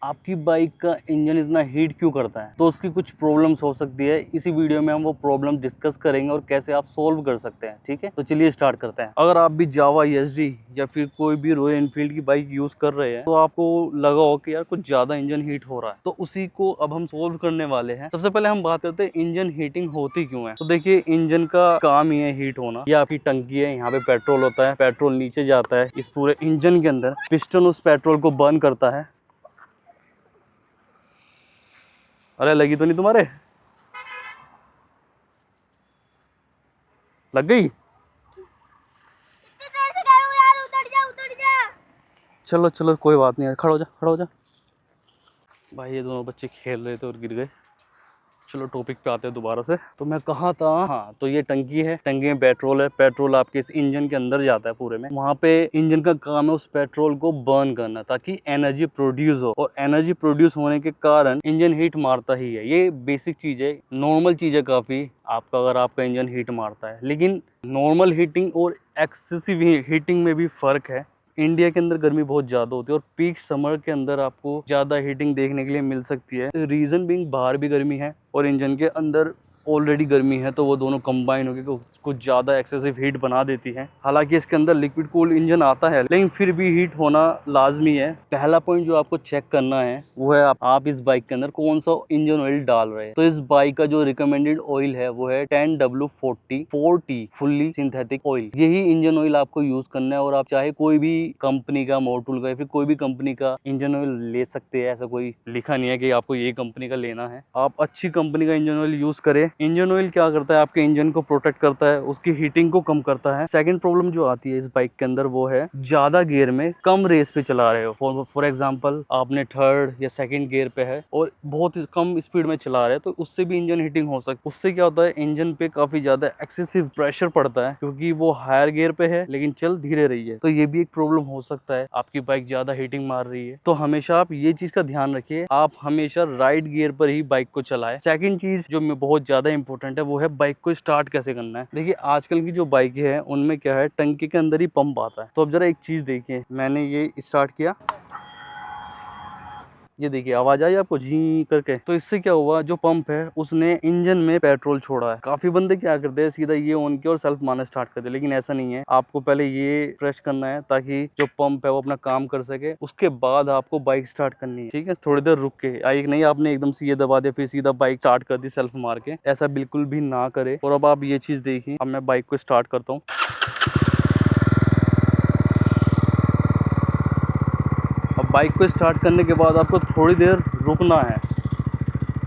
आपकी बाइक का इंजन इतना हीट क्यों करता है, तो उसकी कुछ प्रॉब्लम्स हो सकती है। इसी वीडियो में हम वो प्रॉब्लम डिस्कस करेंगे और कैसे आप सोल्व कर सकते हैं। ठीक है, तो चलिए स्टार्ट करते हैं। अगर आप भी जावा ESD या फिर कोई भी रॉयल एनफील्ड की बाइक यूज कर रहे हैं तो आपको लगा हो कि यार कुछ ज्यादा इंजन हीट हो रहा है, तो उसी को अब हम सोल्व करने वाले हैं। सबसे पहले हम बात करते हैं इंजन हीटिंग होती क्यों है। तो देखिए, इंजन का काम ही है हीट होना। ये आपकी टंकी है, यहाँ पे पेट्रोल होता है, पेट्रोल नीचे जाता है इस पूरे इंजन के अंदर, पिस्टन उस पेट्रोल को बर्न करता है। अरे लगी तो नहीं तुम्हारे? लग गई? इतनी देर से कह रहा हूँ यार, उतर जा। चलो चलो कोई बात नहीं, खड़ा हो जा खड़ा हो जा। भाई ये दोनों बच्चे खेल रहे थे और गिर गए। चलो टॉपिक पे आते हैं दोबारा से। तो मैं कहा था, हाँ, तो ये टंकी है, टंकी में पेट्रोल है, पेट्रोल आपके इस इंजन के अंदर जाता है पूरे में। वहाँ पे इंजन का काम है उस पेट्रोल को बर्न करना ताकि एनर्जी प्रोड्यूस हो, और एनर्जी प्रोड्यूस होने के कारण इंजन हीट मारता ही है। ये बेसिक चीज है, नॉर्मल चीज है काफी आपका, अगर आपका इंजन हीट मारता है। लेकिन नॉर्मल हीटिंग और एक्सेसिव हीटिंग में भी फर्क है। इंडिया के अंदर गर्मी बहुत ज़्यादा होती है और पीक समर के अंदर आपको ज़्यादा हीटिंग देखने के लिए मिल सकती है। रीज़न बीइंग बाहर भी गर्मी है और इंजन के अंदर ऑलरेडी गर्मी है, तो वो दोनों कंबाइन होकर कुछ ज़्यादा एक्सेसिव हीट बना देती है। हालांकि इसके अंदर लिक्विड कूल्ड इंजन आता है, लेकिन फिर भी हीट होना लाजमी है। पहला पॉइंट जो आपको चेक करना है वो है आप इस बाइक के अंदर कौन सा इंजन ऑयल डाल रहे हैं। तो इस बाइक का जो रिकमेंडेड ऑयल है वो है 10W40 फुल्ली सिंथेटिक ऑयल। यही इंजन ऑयल आपको यूज करना है, और आप चाहे कोई भी कंपनी का, मोटुल का या फिर कोई भी कंपनी का इंजन ऑयल ले सकते हैं। ऐसा कोई लिखा नहीं है कि आपको ये कंपनी का लेना है। आप अच्छी कंपनी का इंजन ऑयल यूज करें। इंजन ऑयल क्या करता है, आपके इंजन को प्रोटेक्ट करता है, उसकी हीटिंग को कम करता है। सेकंड प्रॉब्लम जो आती है इस बाइक के अंदर वो है ज्यादा गियर में कम रेस पे चला रहे हो। फॉर एग्जांपल आपने थर्ड या सेकंड गियर पे है और बहुत ही कम स्पीड में चला रहे हैं, तो उससे भी इंजन हीटिंग हो सकती है। उससे क्या होता है, इंजन पे काफी ज्यादा एक्सेसिव प्रेशर पड़ता है क्योंकि वो हायर गियर पे है लेकिन चल धीरे रही है। तो ये भी एक प्रॉब्लम हो सकता है, आपकी बाइक ज्यादा हीटिंग मार रही है। तो हमेशा आप ये चीज का ध्यान रखिए, आप हमेशा राइट गियर पर ही बाइक को चलाएं। सेकंड चीज जो बहुत ज्यादा इंपॉर्टेंट है वो है बाइक को स्टार्ट कैसे करना है। देखिए, आजकल की जो बाइकें हैं उनमें क्या है, टंकी के अंदर ही पंप आता है। तो अब जरा एक चीज देखिए, मैंने ये स्टार्ट किया, ये देखिए आवाज आई आपको झी करके। तो इससे क्या हुआ, जो पंप है उसने इंजन में पेट्रोल छोड़ा है। काफी बंदे क्या करते हैं, सीधा ये ऑन किया और सेल्फ मारना स्टार्ट कर दिया, लेकिन ऐसा नहीं है। आपको पहले ये प्रेस करना है ताकि जो पंप है वो अपना काम कर सके, उसके बाद आपको बाइक स्टार्ट करनी है। ठीक है, थोड़ी देर रुक के आई, नहीं आपने एकदम से ये दबा दिया फिर सीधा बाइक स्टार्ट कर दी सेल्फ मार के। ऐसा बिल्कुल भी ना करे। और अब आप ये चीज देखिए, अब मैं बाइक को स्टार्ट करता हूँ। बाइक को स्टार्ट करने के बाद आपको थोड़ी देर रुकना है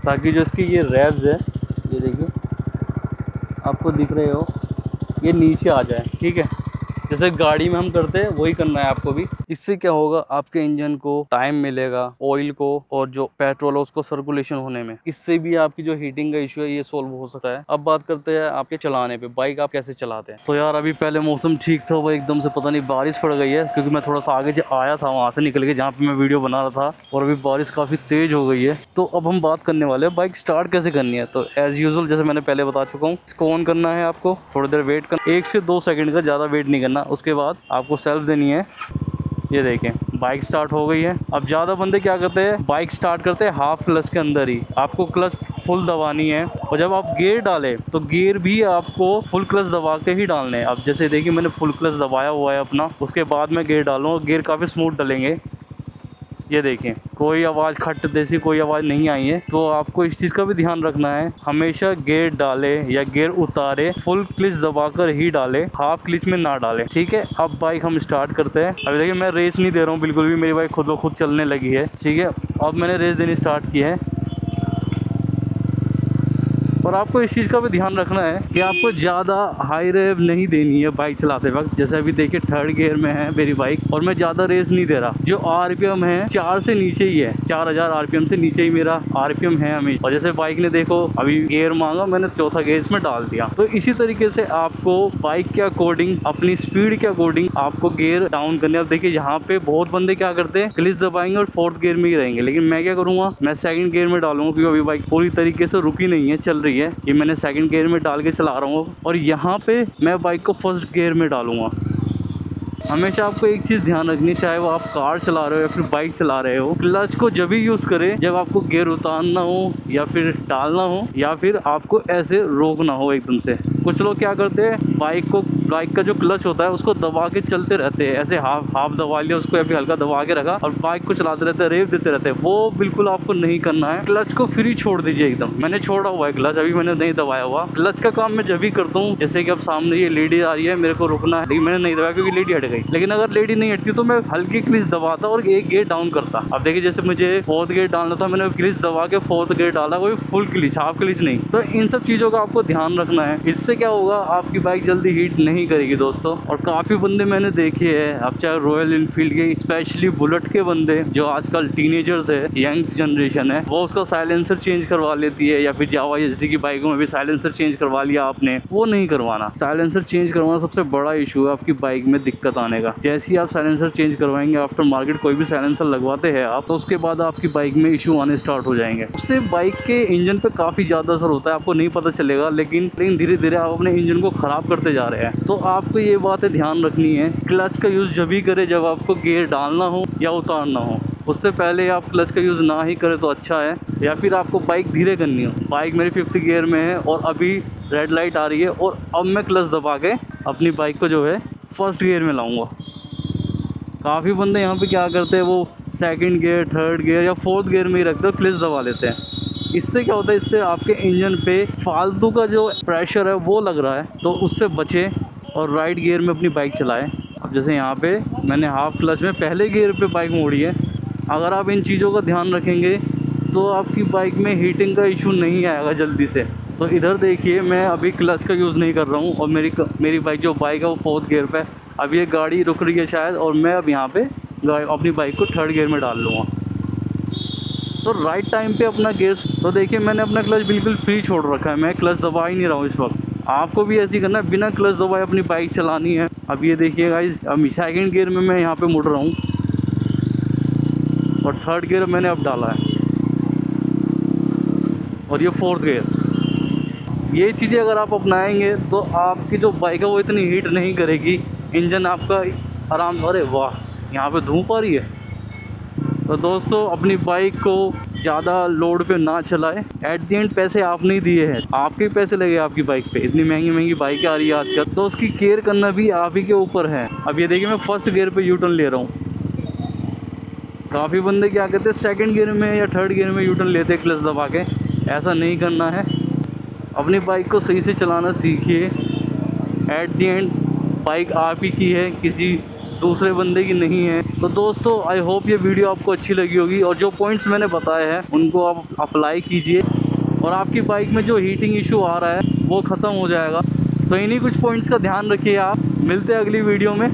ताकि जो इसकी ये रेव्स है, ये देखिए आपको दिख रहे हो, ये नीचे आ जाए। ठीक है, जैसे गाड़ी में हम करते हैं वही करना है आपको भी। इससे क्या होगा, आपके इंजन को टाइम मिलेगा, ऑयल को और जो पेट्रोल है उसको सर्कुलेशन होने में। इससे भी आपकी जो हीटिंग का इशू है ये सोल्व हो सकता है। अब बात करते हैं आपके चलाने पे, बाइक आप कैसे चलाते हैं। तो यार अभी पहले मौसम ठीक था, वो एकदम से पता नहीं बारिश पड़ गई है, क्योंकि मैं थोड़ा सा आगे आया था वहां से निकल के जहाँ पे मैं वीडियो बना रहा था, और अभी बारिश काफी तेज हो गई है। तो अब हम बात करने वाले हैं बाइक स्टार्ट कैसे करनी है। तो एज यूजुअल जैसे मैंने पहले बता चुका हूँ, इसको ऑन करना है, आपको थोड़ी देर वेट करना, 1 से 2 सेकंड का, ज्यादा वेट नहीं करना। उसके बाद आपको सेल्फ देनी है। ये देखें बाइक स्टार्ट हो गई है। अब ज़्यादा बंदे क्या करते हैं, बाइक स्टार्ट करते हैं हाफ क्लच के अंदर ही। आपको क्लच फुल दबानी है, और जब आप गियर डालें तो गियर भी आपको फुल क्लच दबा के ही डालने हैं। अब जैसे देखिए मैंने फुल क्लच दबाया हुआ है अपना, उसके बाद मैं गियर डालूँ, गियर काफ़ी स्मूथ डलेंगे। ये देखें कोई आवाज़ खट जैसी कोई आवाज़ नहीं आई है। तो आपको इस चीज़ का भी ध्यान रखना है, हमेशा गियर डाले या गियर उतारे फुल क्लिच दबाकर ही डाले, हाफ क्लिच में ना डाले। ठीक है, अब बाइक हम स्टार्ट करते हैं। अभी देखिए मैं रेस नहीं दे रहा हूँ बिल्कुल भी, मेरी बाइक खुद ब खुद चलने लगी है। ठीक है, अब मैंने रेस देनी स्टार्ट की है। और आपको इस चीज़ का भी ध्यान रखना है कि आपको ज़्यादा हाई रेव नहीं देनी है बाइक चलाते वक्त। जैसे अभी देखिए थर्ड गियर में है मेरी बाइक, और मैं ज़्यादा रेस नहीं दे रहा। जो आरपीएम है 4 से नीचे ही है, 4000 आरपीएम से नीचे ही मेरा आरपीएम है हमेशा। और जैसे बाइक ने देखो अभी गियर मांगा, मैंने चौथा गियर इसमें डाल दिया। तो इसी तरीके से आपको बाइक के अकॉर्डिंग, अपनी स्पीड के अकॉर्डिंग आपको गियर डाउन करने। अब देखिए यहाँ पे बहुत बंदे क्या करते हैं, क्लिच दबाएंगे और 4th गियर में ही रहेंगे, लेकिन मैं क्या करूँगा, मैं 2nd गियर में डालूंगा, क्योंकि अभी बाइक पूरी तरीके से रुकी नहीं है, चल रही है। ये मैंने 2nd गियर में डाल के चला रहा हूँ, और यहाँ पे मैं बाइक को 1st गियर में डालूंगा। हमेशा आपको एक चीज़ ध्यान रखनी, चाहे वो आप कार चला रहे हो या फिर बाइक चला रहे हो, क्लच को जब भी यूज़ करें जब आपको गियर उतारना हो या फिर डालना हो या फिर आपको ऐसे रोकना हो एकदम से। कुछ लोग क्या करते हैं, बाइक का जो क्लच होता है उसको दबा के चलते रहते हैं, ऐसे हाफ दबा लिया उसको या फिर हल्का दबा के रखा और बाइक को चलाते रहते हैं, रेव देते रहते हैं। वो बिल्कुल आपको नहीं करना है। क्लच को फ्री छोड़ दीजिए एकदम। मैंने छोड़ा हुआ है क्लच, अभी मैंने नहीं दबाया हुआ। क्लच का काम मैं जब भी करता हूँ, जैसे कि अब सामने ये लेडी आ रही है, मेरे को रुकना है, लेकिन मैंने नहीं दबाया क्योंकि लेडी हट गई। लेकिन अगर लेडी नहीं हटती तो मैं हल्की क्लिच दबाता और एक गियर डाउन करता। अब देखिए जैसे मुझे 4th गियर डालना था, मैंने क्लिच दबा के 4th गियर डाला, कोई फुल क्लिच, हाफ क्लिच नहीं। तो इन सब चीज़ों का आपको ध्यान रखना है। इससे क्या होगा, आपकी बाइक जल्दी हीट नहीं करेगी दोस्तों। और काफ़ी बंदे मैंने देखे हैं, अब चाहे रॉयल इनफील्ड के, स्पेशली बुलेट के बंदे जो आजकल टीनेजर्स है, यंग जनरेशन है, वो उसका साइलेंसर चेंज करवा लेती है, या फिर जावा एचडी की बाइकों में भी साइलेंसर चेंज करवा लिया आपने। वो नहीं करवाना। साइलेंसर चेंज करवाना सबसे बड़ा इशू है आपकी बाइक में दिक्कत आने का। जैसे ही आप साइलेंसर चेंज करवाएंगे, आफ्टर मार्केट कोई भी साइलेंसर लगवाते हैं आप, तो उसके बाद आपकी बाइक में इशू आने स्टार्ट हो जाएंगे। उससे बाइक के इंजन पे काफ़ी ज़्यादा असर होता है, आपको नहीं पता चलेगा, लेकिन धीरे धीरे आप अपने इंजन को ख़राब करते जा रहे हैं। तो आपको ये बातें ध्यान रखनी है। क्लच का यूज़ जब भी करें जब आपको गियर डालना हो या उतारना हो, उससे पहले आप क्लच का यूज़ ना ही करें तो अच्छा है। या फिर आपको बाइक धीरे करनी हो, बाइक मेरी 5th गियर में है और अभी रेड लाइट आ रही है और अब मैं क्लच दबा के अपनी बाइक को जो है 1st गियर में लाऊंगा। काफ़ी बंदे यहाँ पे क्या करते हैं, वो 2nd गियर, 3rd गियर या 4th गियर में ही रखते हो, क्लच दबा लेते हैं। इससे क्या होता है, इससे आपके इंजन पे फालतू का जो प्रेशर है वो लग रहा है, तो उससे बचे और राइट गियर में अपनी बाइक चलाएं। अब जैसे यहाँ पे मैंने हाफ क्लच में पहले गियर पे बाइक मोड़ी है। अगर आप इन चीज़ों का ध्यान रखेंगे तो आपकी बाइक में हीटिंग का इशू नहीं आएगा जल्दी से। तो इधर देखिए, मैं अभी क्लच का यूज़ नहीं कर रहा हूँ और मेरी बाइक जो बाइक है वो 4th गियर पे। अब ये गाड़ी रुक रही है शायद, और मैं अब यहाँ पे अपनी बाइक को 3rd गियर में डाल लूँगा। तो राइट टाइम पे अपना गियर, तो देखिए मैंने अपना क्लच बिल्कुल फ्री छोड़ रखा है, मैं क्लच दबा ही नहीं रहा हूँ इस वक्त। आपको भी ऐसे ही करना है, बिना क्लच दबाए अपनी बाइक चलानी है। अब ये देखिए गाइस, अब 2nd गियर में मैं यहाँ पे मुड़ रहा हूँ और 3rd गियर मैंने अब डाला है और ये 4th गियर। ये चीज़ें अगर आप अपनाएंगे तो आपकी जो बाइक है वो इतनी हीट नहीं करेगी, इंजन आपका आराम। अरे वाह, यहाँ पे धूप आ रही है। तो दोस्तों अपनी बाइक को ज़्यादा लोड पे ना चलाएं। एट दी एंड पैसे आपने ही दिए हैं, आपके पैसे लगे आपकी बाइक पे। इतनी महंगी महंगी बाइकें आ रही है आजकल, तो उसकी केयर करना भी आप ही के ऊपर है। अब ये देखिए मैं 1st गियर पे यू टर्न ले रहा हूँ। काफ़ी बंदे क्या कहते हैं 2nd गियर में या 3rd गियर में यू टर्न लेते हैं क्लच दबा के। ऐसा नहीं करना है। अपनी बाइक को सही से चलाना सीखिए। एट दी एंड बाइक आप ही की है, किसी दूसरे बंदे की नहीं है। तो दोस्तों आई होप ये वीडियो आपको अच्छी लगी होगी और जो पॉइंट्स मैंने बताए हैं उनको आप अप्लाई कीजिए और आपकी बाइक में जो हीटिंग इशू आ रहा है वो ख़त्म हो जाएगा। तो इन्हीं कुछ पॉइंट्स का ध्यान रखिए आप। मिलते हैं अगली वीडियो में।